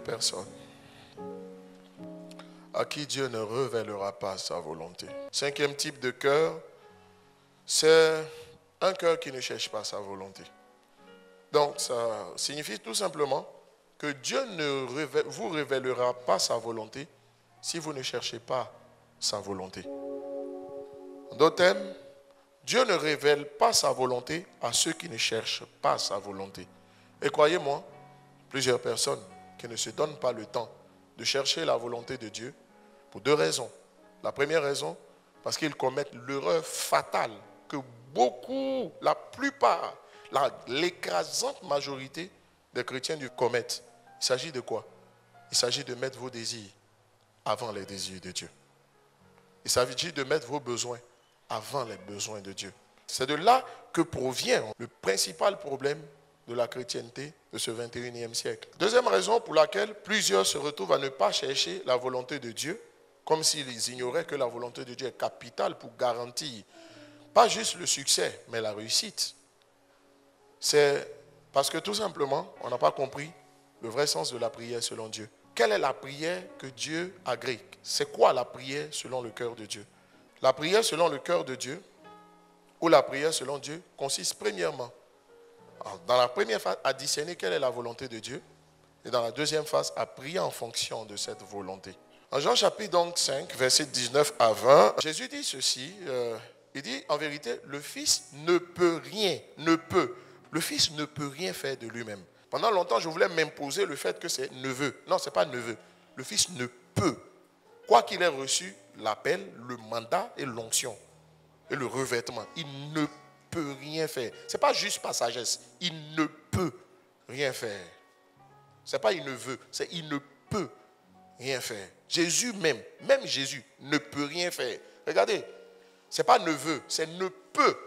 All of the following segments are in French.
plusieurs personnes à qui Dieu ne révélera pas sa volonté. Cinquième type de cœur, c'est un cœur qui ne cherche pas sa volonté. Donc ça signifie tout simplement que Dieu ne vous révélera pas sa volonté si vous ne cherchez pas sa volonté. En d'autres termes, Dieu ne révèle pas sa volonté à ceux qui ne cherchent pas sa volonté. Et croyez-moi, plusieurs personnes qui ne se donnent pas le temps de chercher la volonté de Dieu pour deux raisons. La première raison, parce qu'ils commettent l'erreur fatale que beaucoup, la plupart, l'écrasante majorité des chrétiens commettent. Il s'agit de quoi? Il s'agit de mettre vos désirs avant les désirs de Dieu. Il s'agit de mettre vos besoins avant les besoins de Dieu. C'est de là que provient le principal problème de la chrétienté de ce 21e siècle. Deuxième raison pour laquelle plusieurs se retrouvent à ne pas chercher la volonté de Dieu, comme s'ils ignoraient que la volonté de Dieu est capitale pour garantir pas juste le succès, mais la réussite. C'est parce que tout simplement, on n'a pas compris le vrai sens de la prière selon Dieu. Quelle est la prière que Dieu agrée? C'est quoi la prière selon le cœur de Dieu? La prière selon le cœur de Dieu, ou la prière selon Dieu, consiste premièrement, dans la première phase, à discerner quelle est la volonté de Dieu, et dans la deuxième phase, à prier en fonction de cette volonté. En Jean chapitre donc 5, versets 19 à 20, Jésus dit ceci, il dit en vérité, le Fils ne peut rien, le Fils ne peut rien faire de lui-même. Pendant longtemps, je voulais m'imposer le fait que c'est neveu. Non, ce n'est pas neveu. Le Fils ne peut. Quoi qu'il ait reçu l'appel, le mandat et l'onction et le revêtement, il ne peut rien faire. Ce n'est pas juste par sagesse. Il ne peut rien faire. Ce n'est pas il ne veut, c'est il ne peut rien faire. Jésus même Jésus ne peut rien faire. Regardez, ce n'est pas ne veut, c'est ne peut.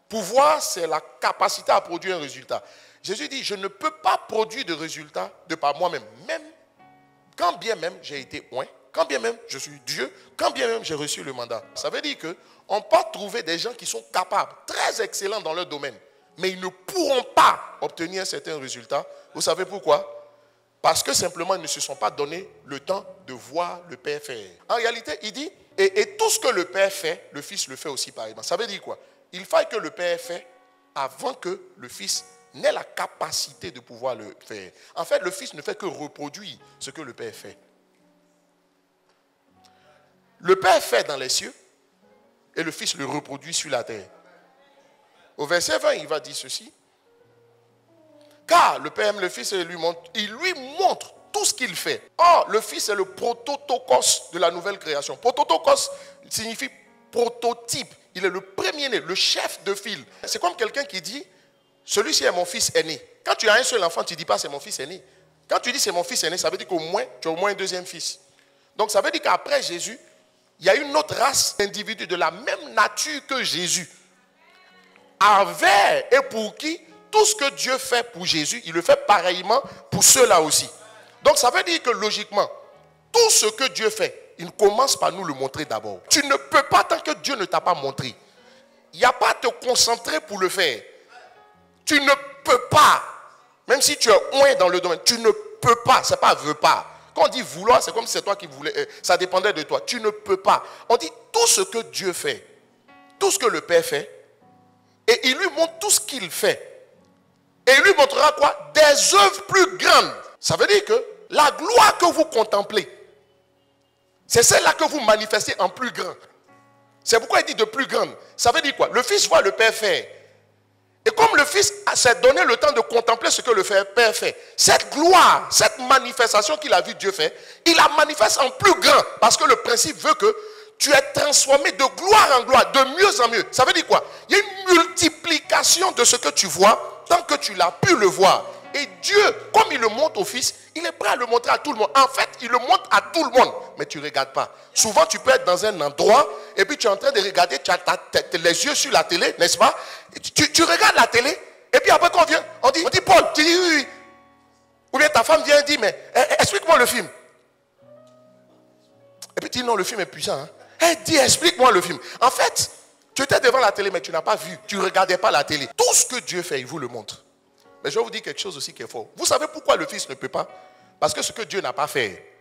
Pouvoir, c'est la capacité à produire un résultat. Jésus dit, je ne peux pas produire de résultat de par moi-même. Même, quand bien même j'ai été oint, quand bien même je suis Dieu, quand bien même j'ai reçu le mandat. Ça veut dire qu'on peut trouver des gens qui sont capables, très excellents dans leur domaine, mais ils ne pourront pas obtenir un certain résultat. Vous savez pourquoi? Parce que simplement ils ne se sont pas donné le temps de voir le Père faire. En réalité, il dit, et tout ce que le Père fait, le Fils le fait aussi pareillement. Ça veut dire quoi? Il faut que le Père fait avant que le Fils n'ait la capacité de pouvoir le faire. En fait, le Fils ne fait que reproduire ce que le Père fait. Le Père fait dans les cieux et le Fils le reproduit sur la terre. Au verset 20, il va dire ceci. Car le Père aime le Fils et il lui montre tout ce qu'il fait. Or, le Fils est le prototokos de la nouvelle création. Prototokos signifie prototype. Il est le premier-né, le chef de file. C'est comme quelqu'un qui dit, celui-ci est mon fils aîné. Quand tu as un seul enfant, tu ne dis pas c'est mon fils aîné. Quand tu dis c'est mon fils aîné, ça veut dire qu'au moins, tu as au moins un deuxième fils. Donc ça veut dire qu'après Jésus, il y a une autre race d'individus de la même nature que Jésus avait et pour qui tout ce que Dieu fait pour Jésus, il le fait pareillement pour ceux-là aussi. Donc ça veut dire que logiquement, tout ce que Dieu fait, il commence par nous le montrer d'abord. Tu ne peux pas tant que Dieu ne t'a pas montré. Il n'y a pas à te concentrer pour le faire. Tu ne peux pas. Même si tu es loin dans le domaine, tu ne peux pas. Ce n'est pas veut pas. Quand on dit vouloir, c'est comme si c'est toi qui voulais. Ça dépendait de toi. Tu ne peux pas. On dit tout ce que Dieu fait, tout ce que le Père fait, et il lui montre tout ce qu'il fait. Et il lui montrera quoi? Des œuvres plus grandes. Ça veut dire que la gloire que vous contemplez, c'est celle-là que vous manifestez en plus grand. C'est pourquoi il dit de plus grande. Ça veut dire quoi? Le Fils voit le Père faire. Et comme le Fils s'est donné le temps de contempler ce que le Père fait, cette gloire, cette manifestation qu'il a vu Dieu faire, il la manifeste en plus grand. Parce que le principe veut que tu es transformé de gloire en gloire, de mieux en mieux. Ça veut dire quoi? Il y a une multiplication de ce que tu vois tant que tu l'as pu le voir. Et Dieu, comme il le montre au Fils, il est prêt à le montrer à tout le monde. En fait, il le montre à tout le monde, mais tu ne regardes pas. Souvent, tu peux être dans un endroit et puis tu es en train de regarder, tu as les yeux sur la télé, n'est-ce pas? Tu regardes la télé et puis après quand on dit Paul, tu dis oui, oui. Ou bien ta femme vient et dit, mais explique-moi le film. Et puis tu dis non, le film est puissant. Hein? Elle dit, explique-moi le film. En fait, tu étais devant la télé, mais tu n'as pas vu. Tu ne regardais pas la télé. Tout ce que Dieu fait, il vous le montre. Mais je vais vous dire quelque chose aussi qui est fort. Vous savez pourquoi le Fils ne peut pas? Parce que ce que Dieu n'a pas fait,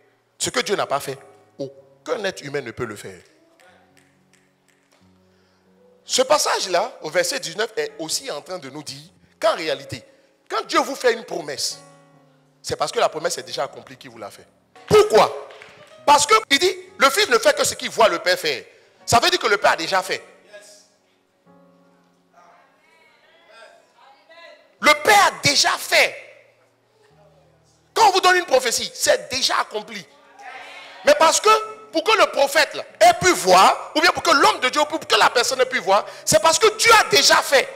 aucun être humain ne peut le faire. Ce passage-là, au verset 19, est aussi en train de nous dire qu'en réalité, quand Dieu vous fait une promesse, c'est parce que la promesse est déjà accomplie qu'il vous l'a fait. Pourquoi? Parce qu'il dit, le Fils ne fait que ce qu'il voit le Père faire. Ça veut dire que le Père a déjà fait. Le Père a déjà fait. Quand on vous donne une prophétie, c'est déjà accompli. Mais parce que, pour que le prophète là, ait pu voir, ou bien pour que l'homme de Dieu, pour que la personne ait pu voir, c'est parce que Dieu a déjà fait.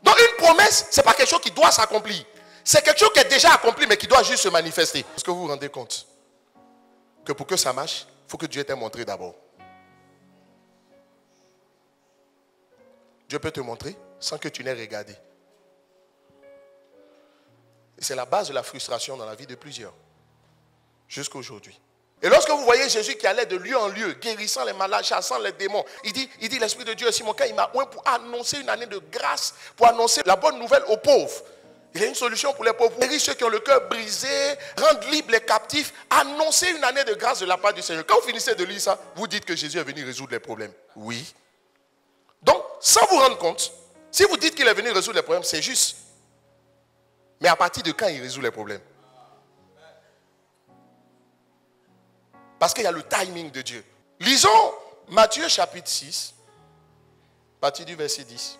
Donc une promesse, ce n'est pas quelque chose qui doit s'accomplir. C'est quelque chose qui est déjà accompli, mais qui doit juste se manifester. Est-ce que vous vous rendez compte que pour que ça marche, il faut que Dieu t'ait montré d'abord. Dieu peut te montrer sans que tu n'aies regardé. Et c'est la base de la frustration dans la vie de plusieurs. Jusqu'à aujourd'hui. Et lorsque vous voyez Jésus qui allait de lieu en lieu, guérissant les malades, chassant les démons, il dit l'Esprit de Dieu est sur mon cœur, il m'a oint pour annoncer une année de grâce, pour annoncer la bonne nouvelle aux pauvres. Il y a une solution pour les pauvres, guérir ceux qui ont le cœur brisé, rendre libres les captifs, annoncer une année de grâce de la part du Seigneur. Quand vous finissez de lire ça, vous dites que Jésus est venu résoudre les problèmes. Oui. Donc, sans vous rendre compte, si vous dites qu'il est venu résoudre les problèmes, c'est juste. Mais à partir de quand il résout les problèmes? Parce qu'il y a le timing de Dieu. Lisons Matthieu chapitre 6, à partir du verset 10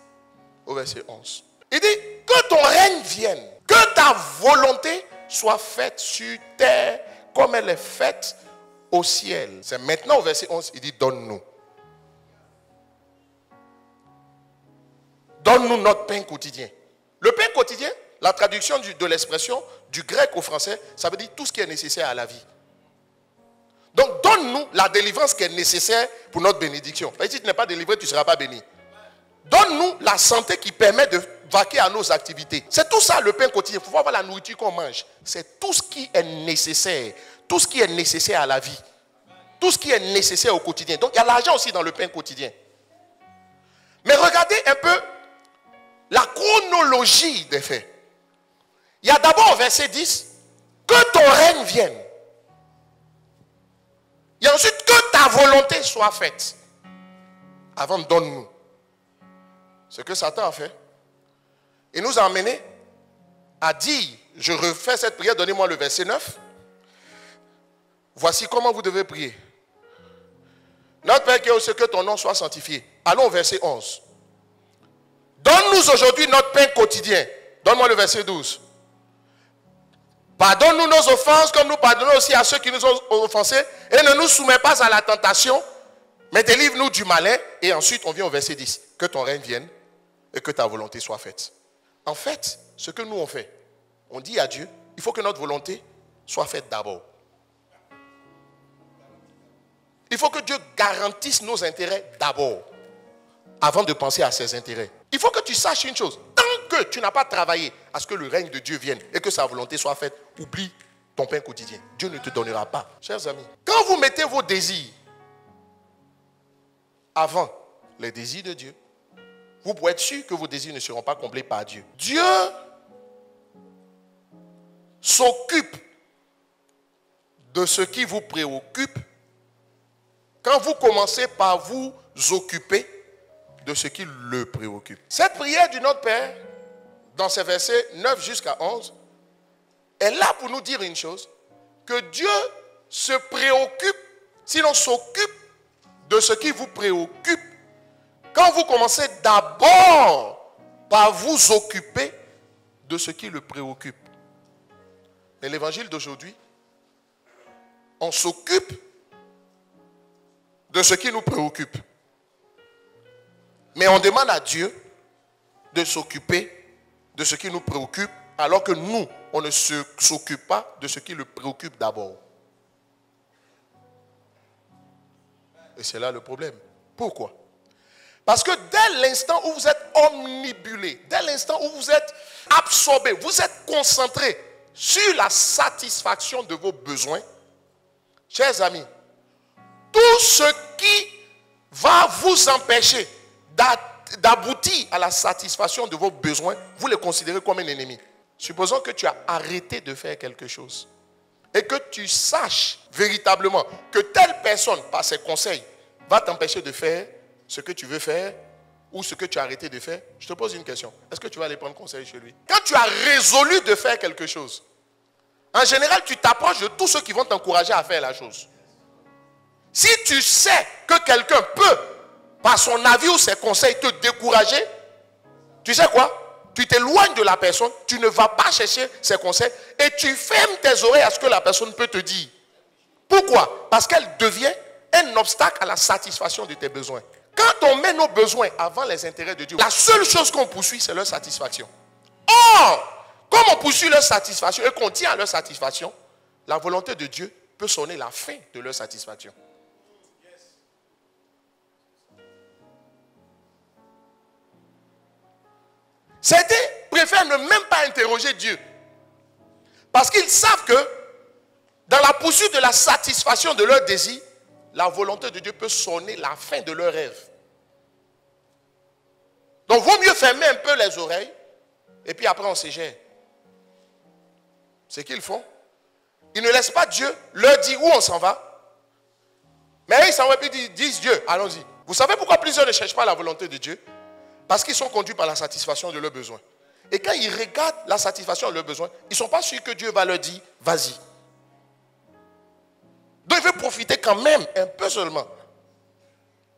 au verset 11. Il dit, que ton règne vienne, que ta volonté soit faite sur terre comme elle est faite au ciel. C'est maintenant au verset 11, il dit, donne-nous. Donne-nous notre pain quotidien. Le pain quotidien, la traduction de l'expression du grec au français, ça veut dire tout ce qui est nécessaire à la vie. Donc, donne-nous la délivrance qui est nécessaire pour notre bénédiction. Si tu n'es pas délivré, tu ne seras pas béni. Donne-nous la santé qui permet de vaquer à nos activités. C'est tout ça le pain quotidien. Il faut voir la nourriture qu'on mange. C'est tout ce qui est nécessaire. Tout ce qui est nécessaire à la vie. Tout ce qui est nécessaire au quotidien. Donc, il y a l'argent aussi dans le pain quotidien. Mais regardez un peu la chronologie des faits. Il y a d'abord au verset 10, que ton règne vienne. Et ensuite, que ta volonté soit faite. Avant, donne-nous. Ce que Satan a fait. Il nous a amené à dire, je refais cette prière, donnez-moi le verset 9. Voici comment vous devez prier. Notre Père qui est au ciel, que ton nom soit sanctifié. Allons au verset 11. Donne-nous aujourd'hui notre pain quotidien. Donne-moi le verset 12. Pardonne-nous nos offenses comme nous pardonnons aussi à ceux qui nous ont offensés. Et ne nous soumets pas à la tentation, mais délivre-nous du malin. Et ensuite, on vient au verset 10. Que ton règne vienne et que ta volonté soit faite. En fait, ce que nous on fait, on dit à Dieu, il faut que notre volonté soit faite d'abord. Il faut que Dieu garantisse nos intérêts d'abord, avant de penser à ses intérêts. Il faut que tu saches une chose. Tant que tu n'as pas travaillé à ce que le règne de Dieu vienne et que sa volonté soit faite, oublie ton pain quotidien. Dieu ne te donnera pas. Chers amis, quand vous mettez vos désirs avant les désirs de Dieu, vous pouvez être sûr que vos désirs ne seront pas comblés par Dieu. Dieu s'occupe de ce qui vous préoccupe quand vous commencez par vous occuper de ce qui le préoccupe. Cette prière du Notre Père, dans ces versets 9 jusqu'à 11, est là pour nous dire une chose, que Dieu se préoccupe, sinon s'occupe de ce qui vous préoccupe, quand vous commencez d'abord par vous occuper de ce qui le préoccupe. Mais l'évangile d'aujourd'hui, on s'occupe de ce qui nous préoccupe. Mais on demande à Dieu de s'occuper de ce qui nous préoccupe, alors que nous, on ne s'occupe pas de ce qui le préoccupe d'abord. Et c'est là le problème. Pourquoi? Parce que dès l'instant où vous êtes omnibulé, dès l'instant où vous êtes absorbé, vous êtes concentré sur la satisfaction de vos besoins, chers amis, tout ce qui va vous empêcher d'aboutir à la satisfaction de vos besoins, vous les considérez comme un ennemi. Supposons que tu as arrêté de faire quelque chose et que tu saches véritablement que telle personne, par ses conseils, va t'empêcher de faire ce que tu veux faire ou ce que tu as arrêté de faire. Je te pose une question. Est-ce que tu vas aller prendre conseil chez lui? Quand tu as résolu de faire quelque chose, en général, tu t'approches de tous ceux qui vont t'encourager à faire la chose. Si tu sais que quelqu'un peut, par son avis ou ses conseils, te décourager, tu sais quoi? Tu t'éloignes de la personne, tu ne vas pas chercher ses conseils et tu fermes tes oreilles à ce que la personne peut te dire. Pourquoi? Parce qu'elle devient un obstacle à la satisfaction de tes besoins. Quand on met nos besoins avant les intérêts de Dieu, la seule chose qu'on poursuit, c'est leur satisfaction. Or, comme on poursuit leur satisfaction et qu'on tient à leur satisfaction, la volonté de Dieu peut sonner la fin de leur satisfaction. Certains préfèrent ne même pas interroger Dieu. Parce qu'ils savent que dans la poursuite de la satisfaction de leur désir, la volonté de Dieu peut sonner la fin de leur rêve. Donc, vaut mieux fermer un peu les oreilles et puis après on se gère. C'est qu'ils font. Ils ne laissent pas Dieu leur dire où on s'en va. Mais ils s'en vont et puis disent Dieu, allons-y. Vous savez pourquoi plusieurs ne cherchent pas la volonté de Dieu? Parce qu'ils sont conduits par la satisfaction de leurs besoins. Et quand ils regardent la satisfaction de leurs besoins, ils ne sont pas sûrs que Dieu va leur dire, vas-y. Donc ils veulent profiter quand même, un peu seulement.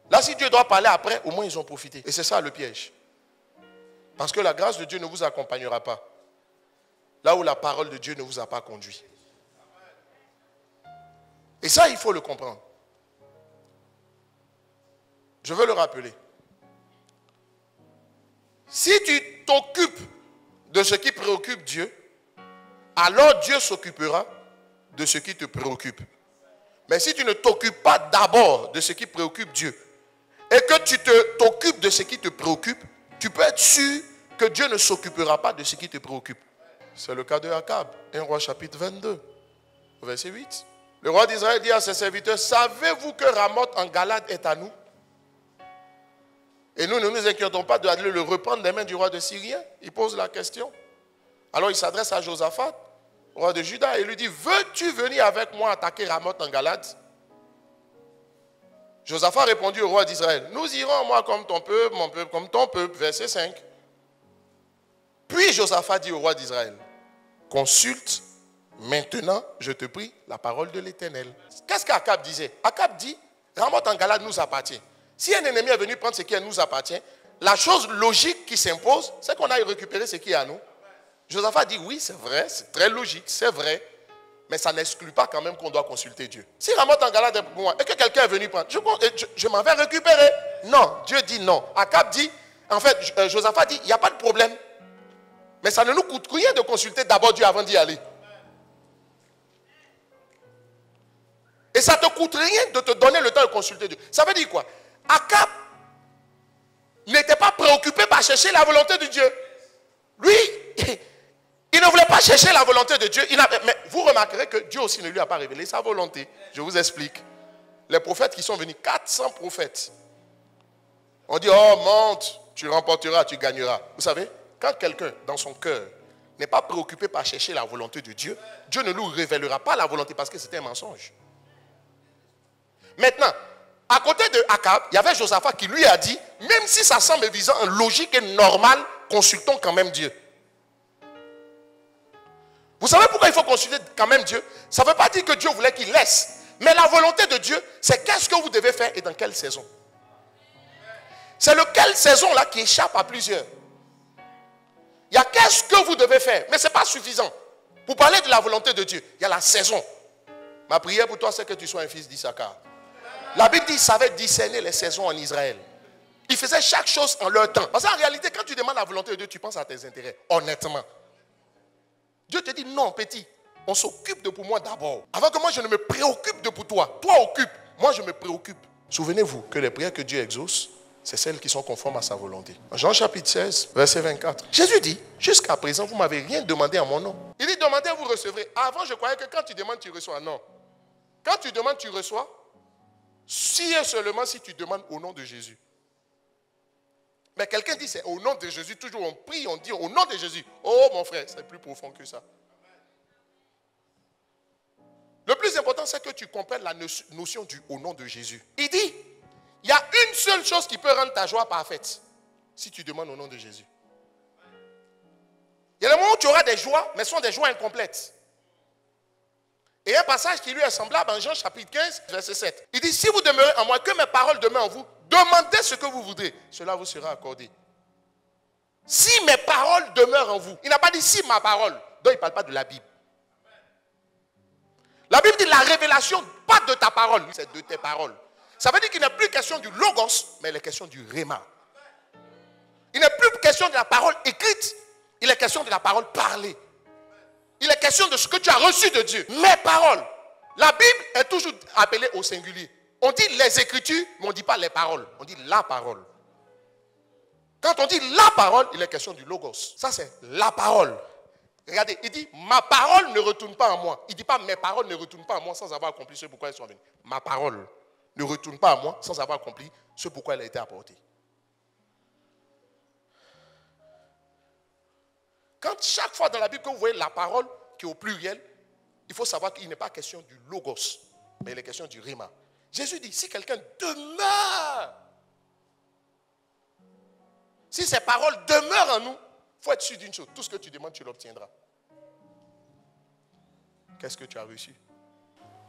Là, si Dieu doit parler après, au moins ils ont profité. Et c'est ça le piège. Parce que la grâce de Dieu ne vous accompagnera pas. Là où la parole de Dieu ne vous a pas conduit. Et ça, il faut le comprendre. Je veux le rappeler. Si tu t'occupes de ce qui préoccupe Dieu, alors Dieu s'occupera de ce qui te préoccupe. Mais si tu ne t'occupes pas d'abord de ce qui préoccupe Dieu et que tu t'occupes de ce qui te préoccupe, tu peux être sûr que Dieu ne s'occupera pas de ce qui te préoccupe. C'est le cas de Akab, 1 Roi chapitre 22, verset 8. Le roi d'Israël dit à ses serviteurs, savez-vous que Ramoth en Galade est à nous? Et nous ne nous inquiétons pas d'aller le reprendre des mains du roi de Syrien. Il pose la question. Alors il s'adresse à Josaphat, roi de Juda, et lui dit, veux-tu venir avec moi attaquer Ramoth en Galade? Josaphat répondit au roi d'Israël, nous irons, moi comme ton peuple, mon peuple comme ton peuple. Verset 5. Puis Josaphat dit au roi d'Israël, consulte maintenant, je te prie, la parole de l'Éternel. Qu'est-ce qu'Akab disait? Akab dit, Ramoth en Galade nous appartient. Si un ennemi est venu prendre ce qui nous appartient, la chose logique qui s'impose, c'est qu'on aille récupérer ce qui est à nous. Josaphat dit, oui, c'est vrai, c'est très logique, c'est vrai. Mais ça n'exclut pas quand même qu'on doit consulter Dieu. Si Ramoth en Galade est pour moi et que quelqu'un est venu prendre, je m'en vais récupérer. Non, Dieu dit non. Akab dit, en fait, Josaphat dit, il n'y a pas de problème. Mais ça ne nous coûte rien de consulter d'abord Dieu avant d'y aller. Et ça ne te coûte rien de te donner le temps de consulter Dieu. Ça veut dire quoi? Akab n'était pas préoccupé par chercher la volonté de Dieu. Lui, il ne voulait pas chercher la volonté de Dieu. Mais vous remarquerez que Dieu aussi ne lui a pas révélé sa volonté. Je vous explique. Les prophètes qui sont venus, 400 prophètes. On dit, oh monte, tu remporteras, tu gagneras. Vous savez, quand quelqu'un dans son cœur n'est pas préoccupé par chercher la volonté de Dieu, Dieu ne lui révélera pas la volonté parce que c'était un mensonge. Maintenant, à côté de Akab, il y avait Josaphat qui lui a dit, même si ça semble évident, logique et normal, consultons quand même Dieu. Vous savez pourquoi il faut consulter quand même Dieu? Ça ne veut pas dire que Dieu voulait qu'il laisse. Mais la volonté de Dieu, c'est qu'est-ce que vous devez faire et dans quelle saison. C'est lequel saison là qui échappe à plusieurs. Il y a qu'est-ce que vous devez faire, mais ce n'est pas suffisant. Pour parler de la volonté de Dieu, il y a la saison. Ma prière pour toi, c'est que tu sois un fils d'Issachar. La Bible dit qu'il savait discerner les saisons en Israël. Il faisait chaque chose en leur temps. Parce qu'en réalité, quand tu demandes la volonté de Dieu, tu penses à tes intérêts, honnêtement. Dieu te dit, non, petit, on s'occupe de pour moi d'abord. Avant que moi, je ne me préoccupe de pour toi. Toi, occupe. Moi, je me préoccupe. Souvenez-vous que les prières que Dieu exauce, c'est celles qui sont conformes à sa volonté. Jean chapitre 16, verset 24. Jésus dit, jusqu'à présent, vous ne m'avez rien demandé en mon nom. Il dit, demandez, vous recevrez. Avant, je croyais que quand tu demandes, tu reçois. Non. Quand tu demandes, tu reçois. Si et seulement si tu demandes au nom de Jésus. Mais quelqu'un dit c'est au nom de Jésus. Toujours on prie, on dit au nom de Jésus. Oh mon frère, c'est plus profond que ça. Le plus important, c'est que tu comprennes la notion du au nom de Jésus. Il dit, il y a une seule chose qui peut rendre ta joie parfaite. Si tu demandes au nom de Jésus. Il y a des moments où tu auras des joies, mais ce sont des joies incomplètes. Et un passage qui lui est semblable en Jean chapitre 15, verset 7. Il dit, si vous demeurez en moi, que mes paroles demeurent en vous, demandez ce que vous voudrez, cela vous sera accordé. Si mes paroles demeurent en vous. Il n'a pas dit si ma parole. Donc il ne parle pas de la Bible. La Bible dit la révélation, pas de ta parole, c'est de tes paroles. Ça veut dire qu'il n'est plus question du logos, mais il est question du réma. Il n'est plus question de la parole écrite, il est question de la parole parlée. Il est question de ce que tu as reçu de Dieu. Mes paroles. La Bible est toujours appelée au singulier. On dit les Écritures, mais on ne dit pas les paroles. On dit la parole. Quand on dit la parole, il est question du logos. Ça, c'est la parole. Regardez, il dit, ma parole ne retourne pas à moi. Il ne dit pas, mes paroles ne retournent pas à moi sans avoir accompli ce pourquoi elles sont venues. Ma parole ne retourne pas à moi sans avoir accompli ce pourquoi elle a été apportée. Quand chaque fois dans la Bible que vous voyez la parole qui est au pluriel, il faut savoir qu'il n'est pas question du logos, mais il est question du rhéma. Jésus dit, si quelqu'un demeure, si ces paroles demeurent en nous, il faut être sûr d'une chose, tout ce que tu demandes, tu l'obtiendras. Qu'est-ce que tu as reçu?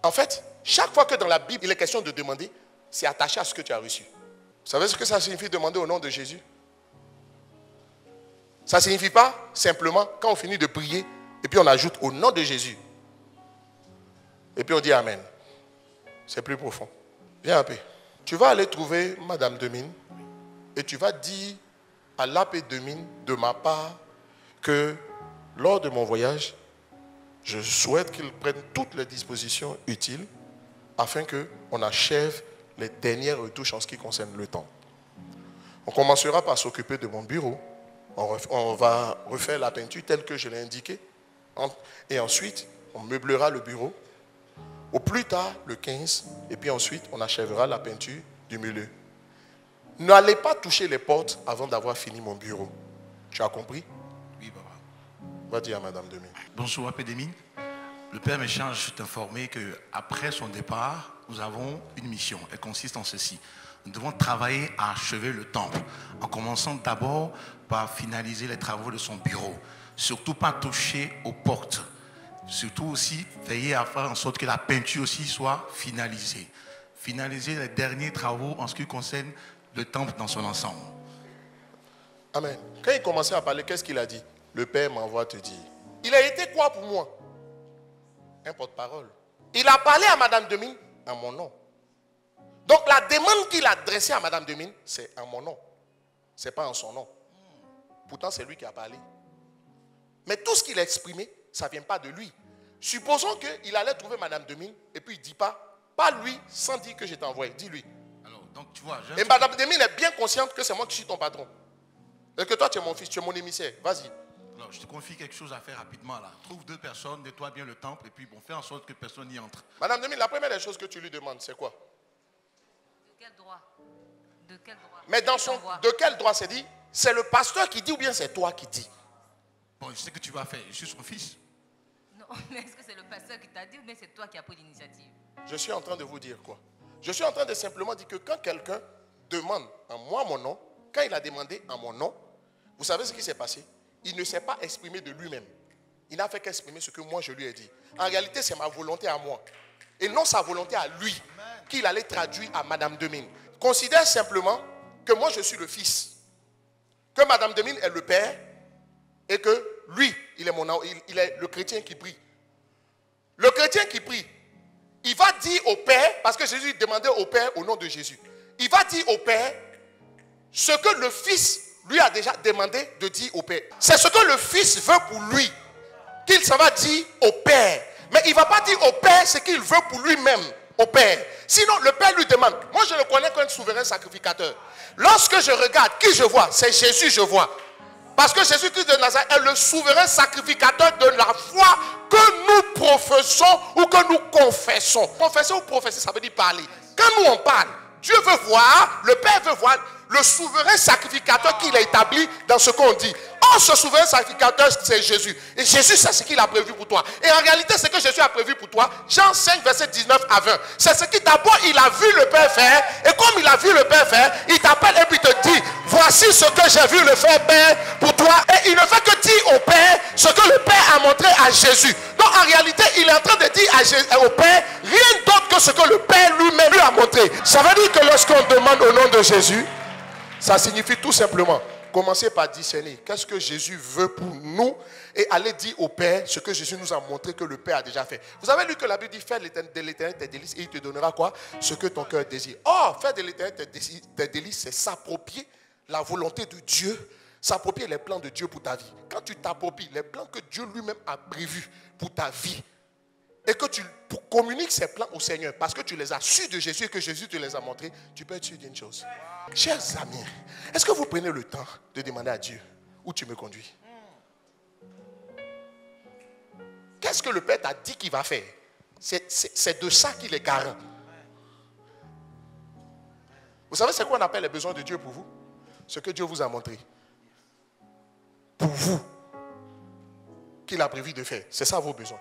En fait, chaque fois que dans la Bible, il est question de demander, c'est attaché à ce que tu as reçu. Vous savez ce que ça signifie demander au nom de Jésus? Ça ne signifie pas simplement, quand on finit de prier, et puis on ajoute au nom de Jésus. Et puis on dit Amen. C'est plus profond. Viens un peu. Tu vas aller trouver Madame Demine et tu vas dire à l'abbé Demine de ma part que lors de mon voyage, je souhaite qu'il prenne toutes les dispositions utiles afin qu'on achève les dernières retouches en ce qui concerne le temps. On commencera par s'occuper de mon bureau. On va refaire la peinture telle que je l'ai indiqué. Et ensuite, on meublera le bureau. Au plus tard, le 15. Et puis ensuite, on achèvera la peinture du milieu. N'allez pas toucher les portes avant d'avoir fini mon bureau. Tu as compris? Oui, papa. Va dire à Madame Demine. Bonjour, Père Demine. Le Père me charge de t'informer qu'après son départ, nous avons une mission. Elle consiste en ceci. Nous devons travailler à achever le temple, en commençant d'abord par finaliser les travaux de son bureau. Surtout pas toucher aux portes. Surtout aussi veiller à faire en sorte que la peinture aussi soit finalisée. Finaliser les derniers travaux en ce qui concerne le temple dans son ensemble. Amen. Quand il commençait à parler, qu'est-ce qu'il a dit? Le Père m'envoie te dire. Il a été quoi pour moi? Un porte-parole. Il a parlé à Madame Demine en mon nom. Donc la demande qu'il a adressée à Madame Demine, c'est en mon nom. Ce n'est pas en son nom. Pourtant, c'est lui qui a parlé. Mais tout ce qu'il a exprimé, ça ne vient pas de lui. Supposons qu'il allait trouver Madame Demine et puis il ne dit pas lui, sans dire que je t'ai envoyé. Dis-lui. Alors, donc tu vois. Et Madame Demine est bien consciente que c'est moi qui suis ton patron. Et que toi, tu es mon fils, tu es mon émissaire. Vas-y. Alors, je te confie quelque chose à faire rapidement là. Trouve 2 personnes, nettoie bien le temple et puis bon, fais en sorte que personne n'y entre. Madame Demine, la première des choses que tu lui demandes, c'est quoi? De quel droit? De quel droit? Mais de quel droit c'est dit? C'est le pasteur qui dit ou bien c'est toi qui dis? Bon, je sais que tu vas faire. Je suis son fils. Non, mais est-ce que c'est le pasteur qui t'a dit ou bien c'est toi qui as pris l'initiative? Je suis en train de vous dire quoi? Je suis en train de simplement dire que quand quelqu'un demande en moi mon nom, quand il a demandé en mon nom, vous savez ce qui s'est passé? Il ne s'est pas exprimé de lui-même. Il n'a fait qu'exprimer ce que moi je lui ai dit. En réalité, c'est ma volonté à moi. Et non sa volonté à lui, qu'il allait traduire à Madame Demine. Considère simplement que moi je suis le fils. Que Madame Demine est le père. Et que lui, il est le chrétien qui prie. Le chrétien qui prie, il va dire au Père, parce que Jésus demandait au Père au nom de Jésus, il va dire au Père ce que le Fils lui a déjà demandé de dire au Père. C'est ce que le Fils veut pour lui, qu'il s'en va dire au Père. Mais il ne va pas dire au Père ce qu'il veut pour lui-même, au Père. Sinon, le Père lui demande. Moi, je le connais comme un souverain sacrificateur. Lorsque je regarde, qui je vois? C'est Jésus, je vois. Parce que Jésus-Christ de Nazareth est le souverain sacrificateur de la foi que nous professons ou que nous confessons. Confesser ou professer, ça veut dire parler. Quand nous on parle, Dieu veut voir, le Père veut voir le souverain sacrificateur qu'il a établi dans ce qu'on dit. Or, ce souverain sacrificateur, c'est Jésus. Et Jésus, c'est ce qu'il a prévu pour toi. Et en réalité, ce que Jésus a prévu pour toi, Jean 5, verset 19 à 20, c'est ce qui d'abord, il a vu le Père faire. Et comme il a vu le Père faire, il t'appelle et puis te dit, voici ce que j'ai vu le faire, Père, pour toi. Et il ne fait que dire au Père ce que le Père a montré à Jésus. Donc, en réalité, il est en train de dire au Père rien d'autre que ce que le Père lui-même lui a montré. Ça veut dire que lorsqu'on demande au nom de Jésus, ça signifie tout simplement, commencer par discerner qu'est-ce que Jésus veut pour nous et aller dire au Père ce que Jésus nous a montré que le Père a déjà fait. Vous avez lu que la Bible dit, fais de l'Éternel tes délices et il te donnera quoi? Ce que ton cœur désire. Or, faire de l'Éternel tes délices, c'est s'approprier la volonté de Dieu, s'approprier les plans de Dieu pour ta vie. Quand tu t'appropries les plans que Dieu lui-même a prévus pour ta vie et que tu communiques ces plans au Seigneur parce que tu les as su de Jésus et que Jésus te les a montrés, tu peux être sûr d'une chose. Chers amis, est-ce que vous prenez le temps de demander à Dieu où tu me conduis? Qu'est-ce que le Père t'a dit qu'il va faire? C'est de ça qu'il est garant. Vous savez, c'est quoi on appelle les besoins de Dieu pour vous? Ce que Dieu vous a montré. Pour vous. Qu'il a prévu de faire. C'est ça vos besoins.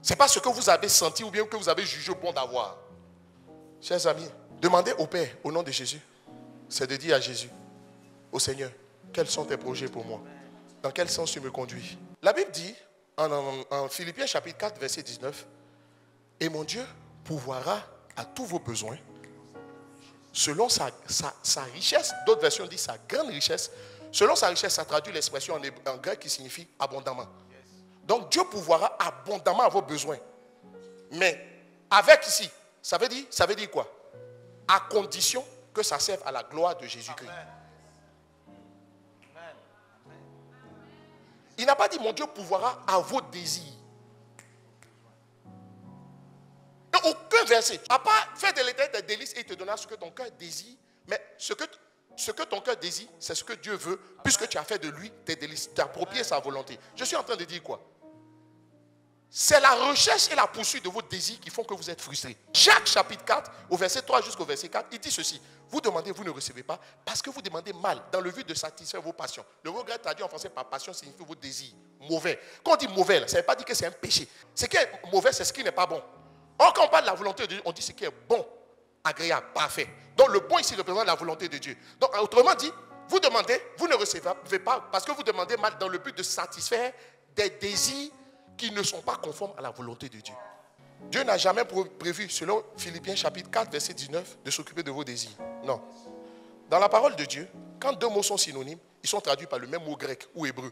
Ce n'est pas ce que vous avez senti ou bien que vous avez jugé bon d'avoir. Chers amis, demandez au Père, au nom de Jésus, c'est de dire à Jésus, au Seigneur, quels sont tes projets pour moi? Dans quel sens tu me conduis? La Bible dit, en Philippiens chapitre 4, verset 19, et mon Dieu pourvoira à tous vos besoins, selon sa richesse, d'autres versions disent sa grande richesse, selon sa richesse, ça traduit l'expression en grec qui signifie abondamment. Donc Dieu pourvoira abondamment à vos besoins. Mais avec ici, ça veut dire quoi? À condition que ça serve à la gloire de Jésus-Christ. Il n'a pas dit mon Dieu pourvoira à vos désirs. Et aucun verset. À part faire de l'Éternel tes délices et il te donnera ce que ton cœur désire. Mais ce que ton cœur désire, c'est ce que Dieu veut, puisque tu as fait de lui tes délices, tu as approprié sa volonté. Je suis en train de dire quoi? C'est la recherche et la poursuite de vos désirs qui font que vous êtes frustrés. Jacques chapitre 4, au verset 3 jusqu'au verset 4, il dit ceci. Vous demandez, vous ne recevez pas, parce que vous demandez mal, dans le but de satisfaire vos passions. Le regret traduit en français par passion signifie vos désirs mauvais. Quand on dit mauvais, ça ne veut pas dire que c'est un péché. Ce qui est mauvais, c'est ce qui n'est pas bon. Or, quand on parle de la volonté de Dieu, on dit ce qui est bon, agréable, parfait. Donc le bon ici représente la volonté de Dieu. Donc autrement dit, vous demandez, vous ne recevez pas, parce que vous demandez mal dans le but de satisfaire des désirs qui ne sont pas conformes à la volonté de Dieu. Dieu n'a jamais prévu, selon Philippiens chapitre 4, verset 19, de s'occuper de vos désirs. Non. Dans la parole de Dieu, quand deux mots sont synonymes, ils sont traduits par le même mot grec ou hébreu.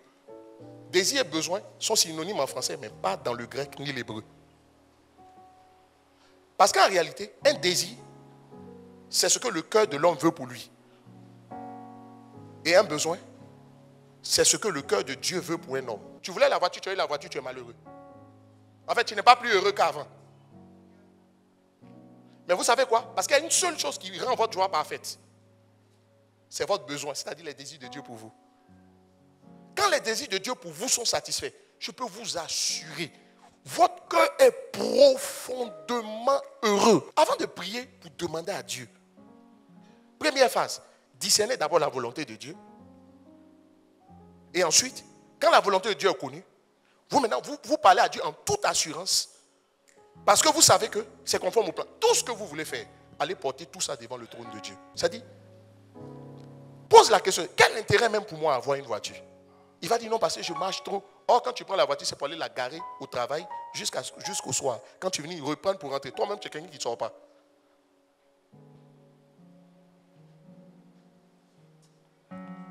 Désir et besoin sont synonymes en français, mais pas dans le grec ni l'hébreu. Parce qu'en réalité, un désir, c'est ce que le cœur de l'homme veut pour lui. Et un besoin, c'est ce que le cœur de Dieu veut pour un homme. Tu voulais la voiture, tu as eu la voiture, tu es malheureux. En fait, tu n'es pas plus heureux qu'avant. Mais vous savez quoi? Parce qu'il y a une seule chose qui rend votre joie parfaite. C'est votre besoin, c'est-à-dire les désirs de Dieu pour vous. Quand les désirs de Dieu pour vous sont satisfaits, je peux vous assurer, votre cœur est profondément heureux. Avant de prier, vous demandez à Dieu. Première phase, discernez d'abord la volonté de Dieu. Et ensuite, quand la volonté de Dieu est connue, vous parlez à Dieu en toute assurance. Parce que vous savez que c'est conforme au plan. Tout ce que vous voulez faire, allez porter tout ça devant le trône de Dieu. Ça dit, pose la question, quel intérêt même pour moi avoir une voiture? Il va dire non parce que je marche trop. Or, quand tu prends la voiture, c'est pour aller la garer au travail jusqu'au soir. Quand tu viens reprendre pour rentrer, toi-même, tu es quelqu'un qui ne sort pas.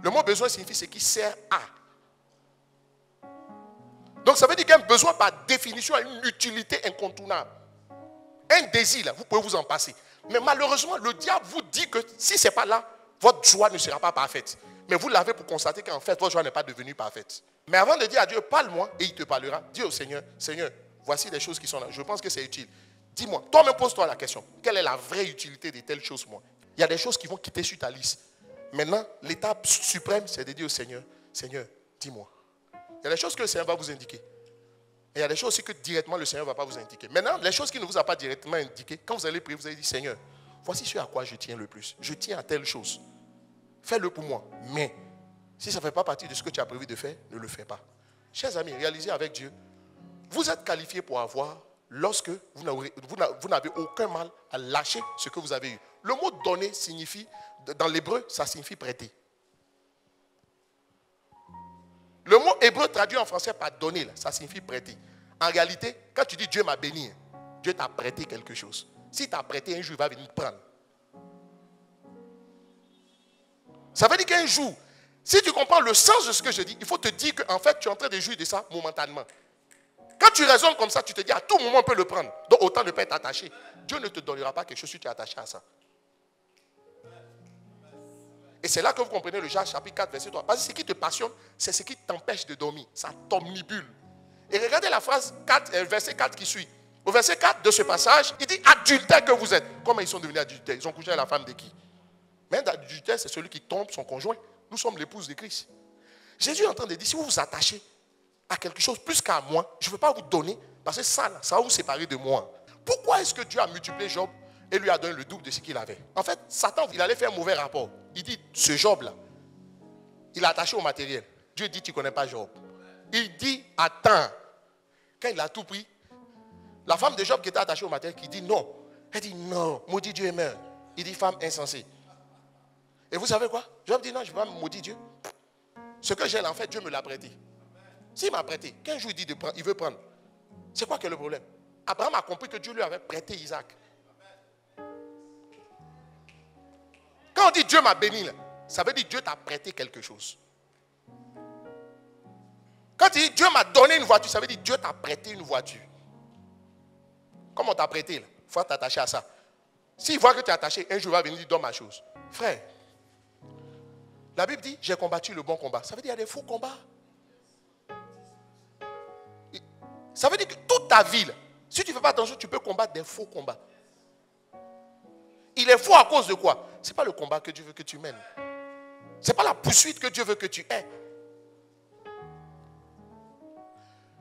Le mot besoin signifie ce qui sert à. Donc ça veut dire qu'un besoin par définition a une utilité incontournable. Un désir, là, vous pouvez vous en passer. Mais malheureusement, le diable vous dit que si ce n'est pas là, votre joie ne sera pas parfaite. Mais vous l'avez pour constater qu'en fait, votre joie n'est pas devenue parfaite. Mais avant de dire à Dieu, parle-moi, et il te parlera. Dis au Seigneur, Seigneur, voici les choses qui sont là. Je pense que c'est utile. Dis-moi, toi-même pose-toi la question. Quelle est la vraie utilité de telles choses, moi? Il y a des choses qui vont quitter sur ta liste. Maintenant, l'étape suprême, c'est de dire au Seigneur, Seigneur, dis-moi. Il y a des choses que le Seigneur va vous indiquer. il y a des choses aussi que directement le Seigneur ne va pas vous indiquer. Maintenant, les choses qu'il ne vous a pas directement indiquées, quand vous allez prier, vous allez dire, Seigneur, voici ce à quoi je tiens le plus. Je tiens à telle chose. Fais-le pour moi. Mais si ça ne fait pas partie de ce que tu as prévu de faire, ne le fais pas. Chers amis, réalisez avec Dieu. Vous êtes qualifiés pour avoir lorsque vous n'avez aucun mal à lâcher ce que vous avez eu. Le mot donner signifie, dans l'hébreu, ça signifie prêter. Le mot hébreu traduit en français par donner, là, ça signifie prêter. En réalité, quand tu dis Dieu m'a béni, Dieu t'a prêté quelque chose. Si t'a prêté, un jour, il va venir te prendre. Ça veut dire qu'un jour, si tu comprends le sens de ce que je dis, il faut te dire qu'en fait, tu es en train de jouir de ça momentanément. Quand tu raisonnes comme ça, tu te dis à tout moment, on peut le prendre. Donc autant ne pas être attaché. Dieu ne te donnera pas quelque chose si tu es attaché à ça. Et c'est là que vous comprenez le Jacques chapitre 4, verset 3. Parce que ce qui te passionne, c'est ce qui t'empêche de dormir. Ça t'omnibule. Et regardez la phrase 4, verset 4 qui suit. Au verset 4 de ce passage, il dit adultère que vous êtes. Comment ils sont devenus adultères? Ils ont couché avec la femme de qui? Mais l'adultère, c'est celui qui trompe son conjoint. Nous sommes l'épouse de Christ. Jésus est en train de dire, si vous vous attachez à quelque chose plus qu'à moi, je ne veux pas vous donner, parce que ça, là, ça va vous séparer de moi. Pourquoi est-ce que Dieu a multiplié Job et lui a donné le double de ce qu'il avait? En fait, Satan, il allait faire un mauvais rapport. Il dit, ce Job-là, il est attaché au matériel. Dieu dit, tu ne connais pas Job. Il dit, attends. Quand il a tout pris, la femme de Job qui était attachée au matériel, qui dit non. Elle dit non, maudit Dieu est mort. Il dit, femme insensée. Et vous savez quoi? Job dit non, je ne vais pas maudire Dieu. Ce que j'ai là, en fait, Dieu me l'a prêté. S'il m'a prêté, qu'un jour il dit de prendre, il veut prendre. C'est quoi que le problème? Abraham a compris que Dieu lui avait prêté Isaac. Quand on dit Dieu m'a béni, là, ça veut dire Dieu t'a prêté quelque chose. Quand il dit Dieu m'a donné une voiture, ça veut dire Dieu t'a prêté une voiture. Comme on t'a prêté, il faut t'attacher à ça. S'il voit que tu es attaché, un jour il va venir dire donne ma chose. Frère, la Bible dit j'ai combattu le bon combat. Ça veut dire qu'il y a des faux combats. Ça veut dire que toute ta vie, si tu ne fais pas attention, tu peux combattre des faux combats. Il est faux à cause de quoi? Ce n'est pas le combat que Dieu veut que tu mènes. Ce n'est pas la poursuite que Dieu veut que tu aies.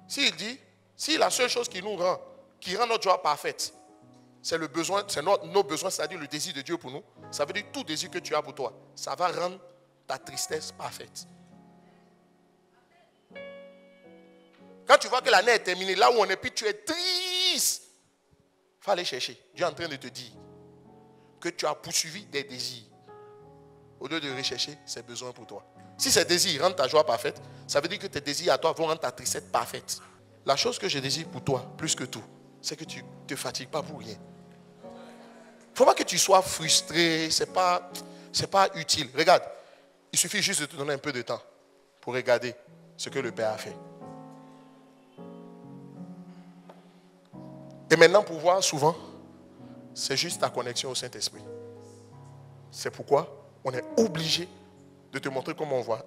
S'il dit, si la seule chose qui rend notre joie parfaite, c'est le besoin, c'est nos besoins, c'est-à-dire le désir de Dieu pour nous, ça veut dire tout désir que tu as pour toi, ça va rendre ta tristesse parfaite. Quand tu vois que l'année est terminée, là où on est, puis tu es triste, il faut aller chercher. Dieu est en train de te dire que tu as poursuivi des désirs au lieu de rechercher ses besoins pour toi. Si ces désirs rendent ta joie parfaite, ça veut dire que tes désirs à toi vont rendre ta tristesse parfaite. La chose que je désire pour toi, plus que tout, c'est que tu ne te fatigues pas pour rien. Il ne faut pas que tu sois frustré, ce n'est pas utile. Regarde, il suffit juste de te donner un peu de temps pour regarder ce que le Père a fait. Et maintenant, pour voir souvent, c'est juste ta connexion au Saint-Esprit. C'est pourquoi on est obligé de te montrer comment on voit.